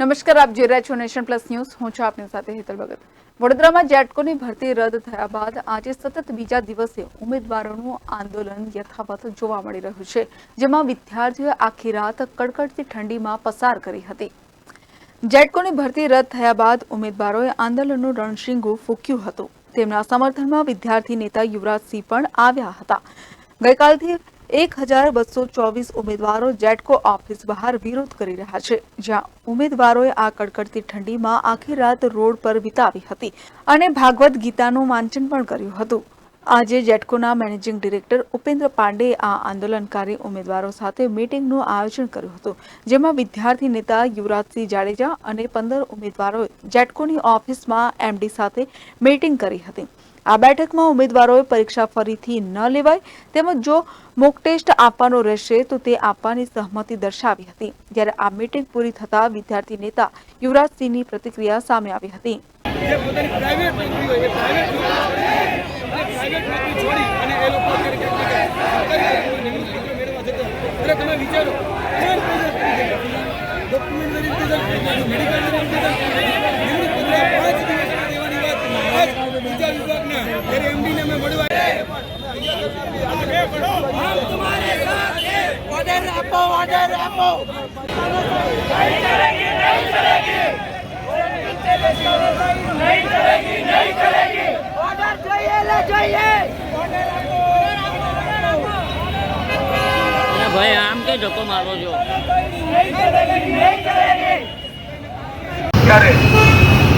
નમસ્કાર, આપ જોઈ રહ્યા છો નેશન પ્લસ ન્યૂઝ। હું છું આપની સાથે હેતલ ભગત। વડોદરામાં જેટકોની ભરતી રદ થયા બાદ આજે સતત બીજા દિવસે ઉમેદવારોનું આંદોલન યથાવત જોવા મળી રહ્યું છે, જેમાં વિદ્યાર્થીઓએ આખી રાત કડકડતી ઠંડીમાં પસાર કરી હતી। જેટકોની ભરતી રદ થયા બાદ ઉમેદવારોએ આંદોલનનું રણશીંગું ફૂંક્યું હતું। તેમના સમર્થનમાં વિદ્યાર્થી નેતા યુવરાજસિંહ પણ આવ્યા હતા। ગઈકાલથી 1224 ઉમેદવારો જેટકો ઓફિસ બહાર વિરોધ કરી રહ્યા છે, જ્યાં ઉમેદવારોએ આ કડકડતી ઠંડીમાં આખી રાત રોડ પર વિતાવી હતી અને ભાગવત ગીતાનું વાંચન પણ કર્યું હતું। આજે જેટકોના મેનેજિંગ ડિરેક્ટર ઉપેન્દ્ર પાંડેએ આ આંદોલનકારી ઉમેદવારો સાથે મીટિંગનું આયોજન કર્યું હતું, જેમાં વિદ્યાર્થી નેતા યુવરાજસિંહ જાડેજા અને 15 ઉમેદવારોએ જેટકોની ઓફિસમાં એમડી સાથે મીટિંગ કરી હતી। આ બેઠકમાં ઉમેદવારોએ પરીક્ષા ફરીથી ન લેવાય તેમજ જો મોક ટેસ્ટ આપવાનો રહેશે તો તે આપવાની સહમતિ દર્શાવી હતી। જ્યારે આ મીટિંગ પૂરી થતા વિદ્યાર્થી નેતા યુવરાજસિંહની પ્રતિક્રિયા સામે આવી હતી। भाई आम के धक्को मारो जो ત્યારે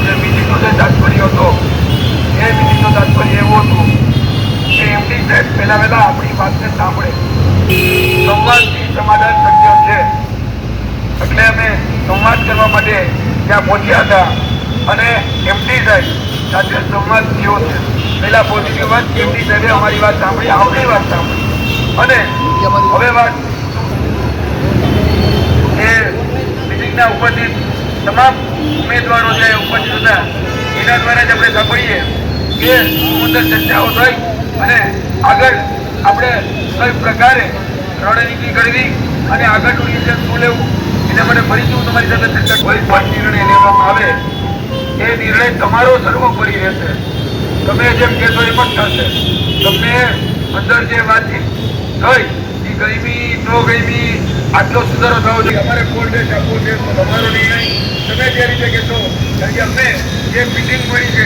જે મીટિંગનો જે તાત્પર્ય હતો એ મીટિંગનો તાત્પર્ય એવું હતું કે એમડી સાહેબ પહેલા આપણી વાતને સાંભળે, સંવાદથી સમાધાન શક્ય છે। એટલે અમે સંવાદ કરવા માટે ત્યાં પહોંચ્યા હતા અને એમડી સાહેબ સાથે સંવાદ થયો છે। પહેલા પોઝિટિવ વાત એમડી સાહેબે અમારી વાત સાંભળી, આવડી વાત સાંભળી અને હવે વાત એ મીટિંગના ઉપસ્થિત તમામ ઉમેદવારો જે ઉપસ્થિત હતા એના દ્વારા જ આપણે સાંભળીએ કે સુંદર ચર્ચાઓ થઈ અને આગળ આપણે કઈ પ્રકારે રણનીતિ ઘડવી અને આગળનું નિર્ણય શું લેવું એના માટે ફરીથી હું તમારી સાથે ચર્ચા કોઈ પણ નિર્ણય લેવામાં આવે એ નિર્ણય તમારો સર્વોપરી રહેશે। તમે જેમ કહેશો એ પણ થશે। તમને અંદર જે વાતચીત થઈ એ ગઈમી ન ગઈમી આટલો સુધારો થવો જોઈએ, અમારે કોલ ડેટ આપવો છે તો તમારો નિર્ણય તમે જે રીતે કહેશો, કારણ કે અમને જે મિટિંગ મળી છે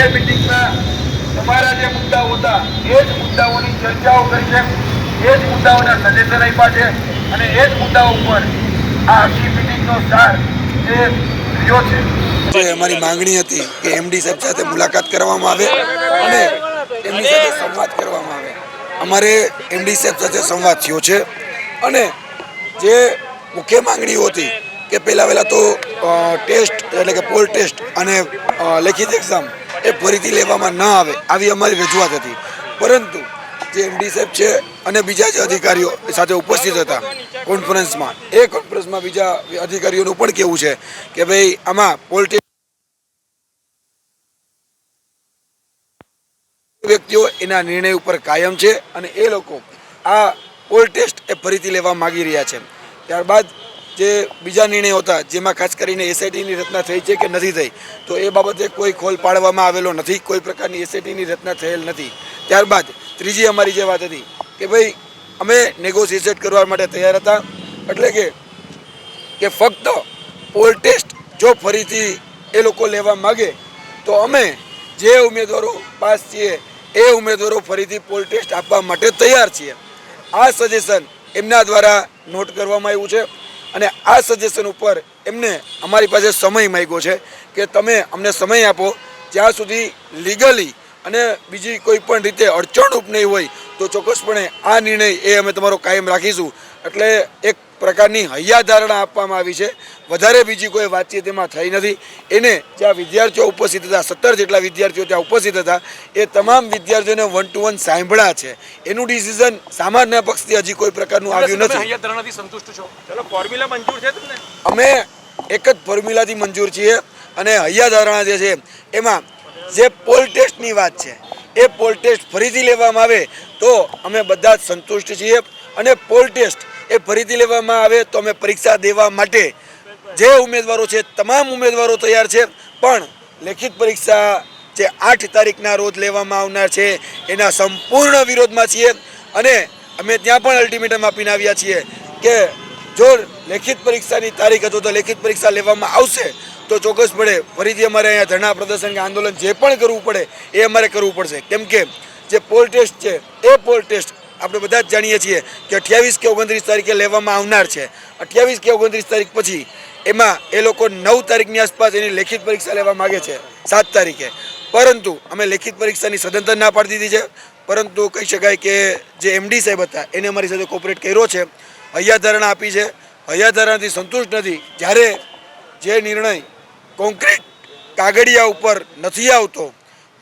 એ મિટિંગમાં તમારા જે મુદ્દાઓ હતા એ જ મુદ્દાઓની ચર્ચાઓ કરી છે, એ જ મુદ્દાઓના સજેશન આપ્યા છે અને એ જ મુદ્દાઓ ઉપર આ આખી મિટિંગનો સાર એ રહ્યો છે। જે અમારી માંગણી હતી કે એમડી સાહેબ સાથે મુલાકાત કરવામાં આવે અને એમની સાથે સંવાદ કરવામાં આવે। અમારે એમડી સાહેબ સાથે સંવાદ થયો છે અને જે મુખ્ય માંગણીઓ હતી કે પહેલાં તો ટેસ્ટ એટલે કે પોલ ટેસ્ટ અને લેખિત એક્ઝામ એ ફરીથી લેવામાં ન આવે આવી અમારી રજૂઆત હતી, પરંતુ જે એમડી સાહેબ છે અને બીજા જે અધિકારીઓ સાથે ઉપસ્થિત હતા કોન્ફરન્સમાં, એ કોન્ફરન્સમાં બીજા અધિકારીઓનું પણ કહેવું છે કે ભાઈ આમાં પોલ ટેસ્ટ વ્યક્તિઓ એના નિર્ણય ઉપર કાયમ છે અને એ લોકો આ પોલ ટેસ્ટ એ ફરીથી લેવા માગી રહ્યા છે। ત્યારબાદ જે બીજા નિર્ણયો હતા જેમાં ખાસ કરીને એસઆઈટીની રચના થઈ છે કે નથી થઈ તો એ બાબતે કોઈ ખોલ પાડવામાં આવેલો નથી, કોઈ પ્રકારની એસઆઈટીની રચના થયેલ નથી। ત્યારબાદ ત્રીજી અમારી જે વાત હતી કે ભાઈ અમે નેગોશિએટ કરવા માટે તૈયાર હતા, એટલે કે ફક્ત પોલ ટેસ્ટ જો ફરીથી એ લોકો લેવા માગે તો અમે જે ઉમેદવારો પાસ છીએ એ ઉમેદવારો ફરીથી પોલ ટેસ્ટ આપવા માટે તૈયાર છીએ। આ સજેશન એમના દ્વારા નોટ કરવામાં આવ્યું છે અને આ સજેશન ઉપર એમને અમારી પાસે સમય માંગ્યો છે કે તમે અમને સમય આપો, જ્યાં સુધી લીગલી અને બીજી કોઈ પણ રીતે અડચણરૂપ નહીં હોય તો ચોક્કસપણે આ નિર્ણય એ અમે તમારો કાયમ રાખીશું। એટલે એક પ્રકારની હૈયાધારણા આપવામાં આવી છે, વધારે બીજી કોઈ વાતચીત એમાં થઈ નથી। એને જ્યાં વિદ્યાર્થીઓ ઉપસ્થિત હતા, 17 જેટલા વિદ્યાર્થીઓ ત્યાં ઉપસ્થિત હતા, એ તમામ વિદ્યાર્થીઓને 1 to 1 સાંભળ્યા છે। એનું ડિસિઝન સામાન્ય પક્ષથી હજી કોઈ પ્રકારનું આવ્યું નથી। હૈયાધારણાથી સંતુષ્ટ છો? ચલો, ફોર્મ્યુલા મંજૂર છે તમને? અમે એક જ ફોર્મ્યુલાથી મંજૂર છીએ અને હૈયાધારણા જે છે એમાં જે પોલ ટેસ્ટની વાત છે એ પોલ ટેસ્ટ ફરીથી લેવામાં આવે તો અમે બધા જ સંતુષ્ટ છીએ અને પોલ ટેસ્ટ એ ફરીથી લેવામાં આવે તો અમે પરીક્ષા દેવા માટે જે ઉમેદવારો છે તમામ ઉમેદવારો તૈયાર છે, પણ લેખિત પરીક્ષા જે 8 તારીખના રોજ લેવામાં આવનાર છે એના સંપૂર્ણ વિરોધમાં છીએ અને અમે ત્યાં પણ અલ્ટિમેટમ આપીને આવ્યા છીએ કે જો લેખિત પરીક્ષાની તારીખ અથવા તો લેખિત પરીક્ષા લેવામાં આવશે તો ચોક્કસપણે ફરીથી અમારે અહીંયા ધરણા પ્રદર્શન કે આંદોલન જે પણ કરવું પડે એ અમારે કરવું પડશે. કેમ કે જે પોલ ટેસ્ટ છે એ પોલ ટેસ્ટ આપણે બધા જ જાણીએ છીએ કે 28 કે 29 તારીખે લેવામાં આવનાર છે. 28 કે 29 તારીખ પછી એમાં એ લોકો 9 તારીખની આસપાસ એની લેખિત પરીક્ષા લેવા માગે છે 7 તારીખે, પરંતુ અમે લેખિત પરીક્ષાની સદંતર ના પાડી દીધી છે. પરંતુ કહી શકાય કે જે એમડી સાહેબ હતા એને અમારી સાથે કોઓપરેટ કર્યો છે, હૈયાધારણા આપી છે, હૈયાધારણાથી સંતુષ્ટ નથી. જ્યારે જે નિર્ણય કોન્ક્રીટ કાગળિયા ઉપર નથી આવતો,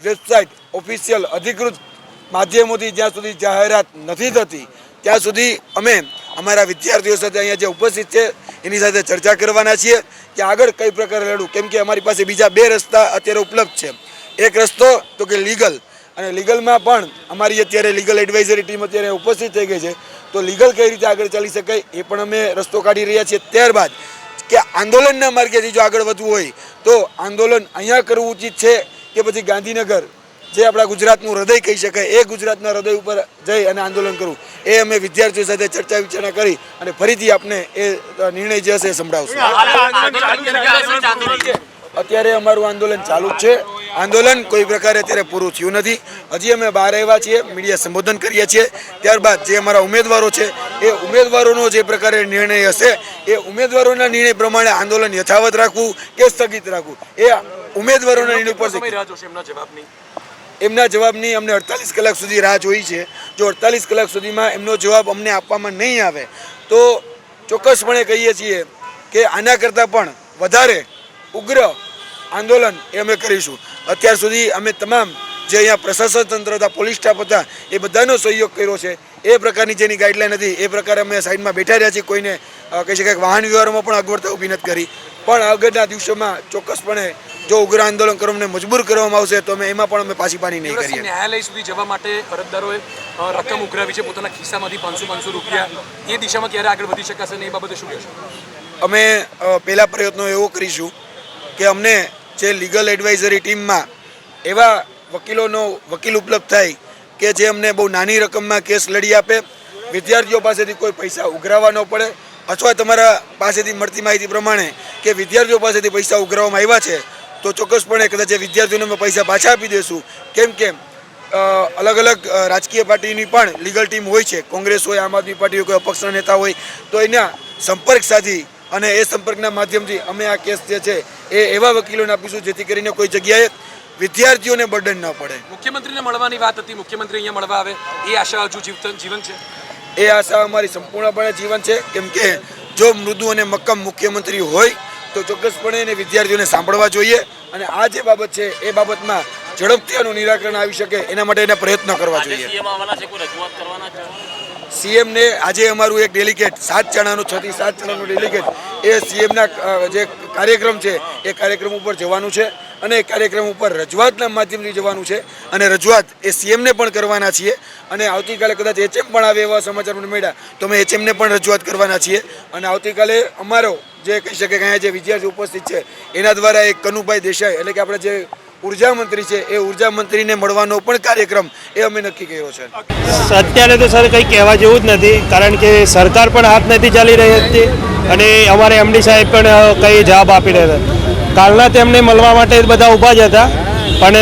વેબસાઇટ ઓફિશિયલ અધિકૃત માધ્યમોથી જ્યાં સુધી જાહેરાત નથી થતી ત્યાં સુધી અમે અમારા વિદ્યાર્થીઓ સાથે અહીંયા જે ઉપસ્થિત છે એની સાથે ચર્ચા કરવાના છીએ કે આગળ કઈ પ્રકારે લડવું. કેમ કે અમારી પાસે બીજા 2 રસ્તા અત્યારે ઉપલબ્ધ છે. એક રસ્તો તો કે લીગલ, અને લીગલમાં પણ અમારી અત્યારે લીગલ એડવાઇઝરી ટીમ અત્યારે ઉપસ્થિત થઈ ગઈ છે. તો લીગલ કઈ રીતે આગળ ચાલી શકાય એ પણ અમે રસ્તો કાઢી રહ્યા છીએ. ત્યારબાદ કે આંદોલનના માર્ગેથી જો આગળ વધવું હોય તો આંદોલન અહીંયા કરવું ઉચિત છે કે પછી ગાંધીનગર જે આપણા ગુજરાતનું હૃદય કહી શકાય એ ગુજરાતના હૃદય ઉપર જઈ અને આંદોલન કરવું, એ અમે વિદ્યાર્થીઓ સાથે ચર્ચા વિચારણા કરી અને ફરીથી આપને એ નિર્ણય જે હશે એ સંભળાવશું. અત્યારે અમારું આંદોલન ચાલુ જ છે. આંદોલન કોઈ પ્રકારે અત્યારે પૂરું થયું નથી. હજી અમે બહાર આવ્યા છીએ, મીડિયા સંબોધન કરીએ છીએ. ત્યારબાદ જે અમારા ઉમેદવારો છે એ ઉમેદવારોનો જે પ્રકારે નિર્ણય હશે એ ઉમેદવારોના નિર્ણય પ્રમાણે આંદોલન યથાવત રાખવું કે સ્થગિત રાખવું એ ઉમેદવારોના નિર્ણય પર છે. એમના જવાબની અમને 48 કલાક સુધી રાહ જોઈ છે. જો 48 કલાક સુધીમાં એમનો જવાબ અમને આપવામાં નહીં આવે તો ચોક્કસપણે કહીએ છીએ કે આના કરતાં પણ વધારે ઉગ્ર આંદોલન એ અમે કરીશું. અત્યાર સુધી અમે તમામ જે અહીંયા પ્રશાસન તંત્ર હતા, પોલીસ સ્ટાફ હતા, એ બધાનો સહયોગ કર્યો છે. એ પ્રકારની જેની ગાઈડલાઈન હતી એ પ્રકારે અમે સાઈડમાં બેઠા રહ્યા છીએ. કોઈને કહી શકાય વાહન વ્યવહારમાં પણ અગવડતા ઊભી નથી કરી. પણ આગળના દિવસોમાં ચોક્કસપણે જો ઉગ્ર આંદોલન કરવામાં મજબૂર કરવામાં આવશે તો અમે એમાં પણ અમે પાછી પાણી નહીં કરીએ. ન્યાયાલય સુધી જવા માટે અરજદારોએ રકમ ઉઘરાવી છે પોતાના ખિસ્સામાંથી 500 રૂપિયા. એ દિશામાં ક્યારે આગળ વધી શકાશે ને એ બાબતે શું કહેશો? અમે પહેલા પ્રયત્નો એવો કરીશું કે અમને જે લીગલ એડવાઇઝરી ટીમમાં એવા વકીલ ઉપલબ્ધ થાય કે જે અમને બહુ નાની રકમમાં કેસ લડી આપે, વિદ્યાર્થીઓ પાસેથી કોઈ પૈસા ઉઘરાવવા ન પડે, અથવા તમારા પાસેથી મળતી માહિતી પ્રમાણે કે વિદ્યાર્થીઓ પાસેથી પૈસા ઉઘરાવવામાં આવ્યા છે તો ચોક્કસપણે કદાચ એ વિદ્યાર્થીઓને અમે પૈસા પાછા આપી દઈશું. કેમ કે અલગ અલગ રાજકીય પાર્ટીની પણ લીગલ ટીમ હોય છે, કોંગ્રેસ હોય, આમ આદમી પાર્ટી હોય, કોઈ અપક્ષના નેતા હોય, તો એના સંપર્ક સાધી અને એ સંપર્કના માધ્યમથી અમે આ કેસ જે છે એ એવા વકીલોને આપીશું જેથી કરીને કોઈ જગ્યાએ વિદ્યાર્થીઓને બર્ડન ન પડે. મુખ્યમંત્રીને મળવાની વાત હતી, મુખ્યમંત્રી અહીંયા મળવા આવે, એ આશા હજુ જીવન છે? એ આશા અમારી સંપૂર્ણપણે જીવન છે. કેમ કે જો મૃદુ અને મક્કમ મુખ્યમંત્રી હોય તો ચોક્કસપણે એને વિદ્યાર્થીઓને સાંભળવા જોઈએ અને આ જે બાબત છે એ બાબતમાં ઝડપથી એનું નિરાકરણ આવી શકે એના માટે એને પ્રયત્ન કરવા જોઈએ. સીએમને આજે અમારું એક ડેલિગેટ 7 જણાનું 6 થી 7 જણાનું ડેલિગેટ એ સીએમના જે કાર્યક્રમ છે એ કાર્યક્રમ ઉપર જવાનું છે અને એ કાર્યક્રમ ઉપર રજૂઆતના માધ્યમથી જવાનું છે અને રજૂઆત એ સીએમને પણ કરવાના છીએ. અને આવતીકાલે કદાચ એચએમ પણ આવે એવા સમાચાર મને મળ્યા તો અમે એચએમને પણ રજૂઆત કરવાના છીએ. અને આવતીકાલે અમારો જે કહી શકે કે અહીંયા જે વિદ્યાર્થી ઉપસ્થિત છે એના દ્વારા એક કનુભાઈ દેસાઈ એટલે કે આપણે જે ઉર્જા મંત્રી છે એ ઉર્જા મંત્રીને મળવાનો પણ કાર્યક્રમ એ અમે નક્કી કર્યો છે. અત્યારે તો સર કંઈ કહેવા જેવું જ નથી, કારણ કે સરકાર પણ હાથ નથી ચાલી રહી હતી અને અમારે એમડી સાહેબ પણ કંઈ જવાબ આપી રહ્યા હતા. કાલના તેમને મળવા માટે બધા ઊભા જ હતા પણ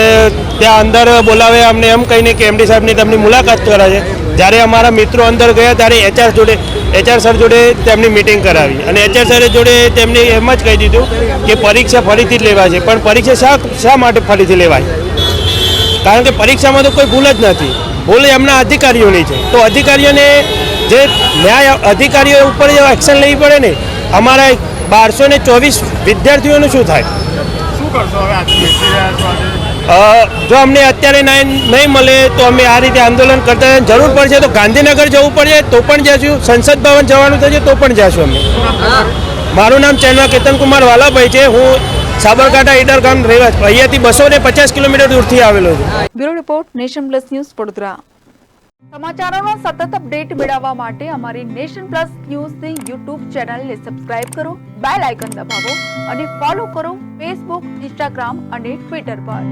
ત્યાં અંદર બોલાવે અમને એમ કહીને કે એમડી સાહેબની તેમની મુલાકાત કરાવે. જ્યારે અમારા મિત્રો અંદર ગયા ત્યારે એચઆર સર જોડે તેમની મિટિંગ કરાવી અને એચઆર સર જોડે તેમને એમ જ કહી દીધું કે પરીક્ષા ફરીથી જ લેવાય છે. પણ પરીક્ષા શા માટે ફરીથી લેવાય? કારણ કે પરીક્ષામાં તો કોઈ ભૂલ જ નથી, ભૂલ એમના અધિકારીઓની છે. તો અધિકારીઓને જે ન્યાય અધિકારીઓ ઉપર જે એક્શન લેવી પડે ને, અમારા 1224 વિદ્યાર્થીઓનું શું થાય? જો અમને અત્યારે નહીં મળે તો અમે આ રીતે આંદોલન કરતા જરૂર પડશે તો ગાંધીનગર જવું પડશે તો પણ જઈશું, સંસદ ભવન જવાનું થશે તો પણ જઈશું અમે. મારું નામ ચેનવા કેતનકુમાર વાલાભાઈ છે. હું સાબરકાંઠા ઈડર ગામ રહેવાસી, અહીંયાથી 250 કિલોમીટર દૂરથી આવેલો છું. Bureau report, nation plus news, Vadodara. સમાચારોનો સતત અપડેટ મેળવવા માટે અમારી નેશન પ્લસ ન્યૂઝની યુટ્યુબ ચેનલને સબસ્ક્રાઇબ કરો, બેલ આઇકન દબાવો અને ફોલો કરો ફેસબુક, ઇન્સ્ટાગ્રામ અને ટ્વિટર પર.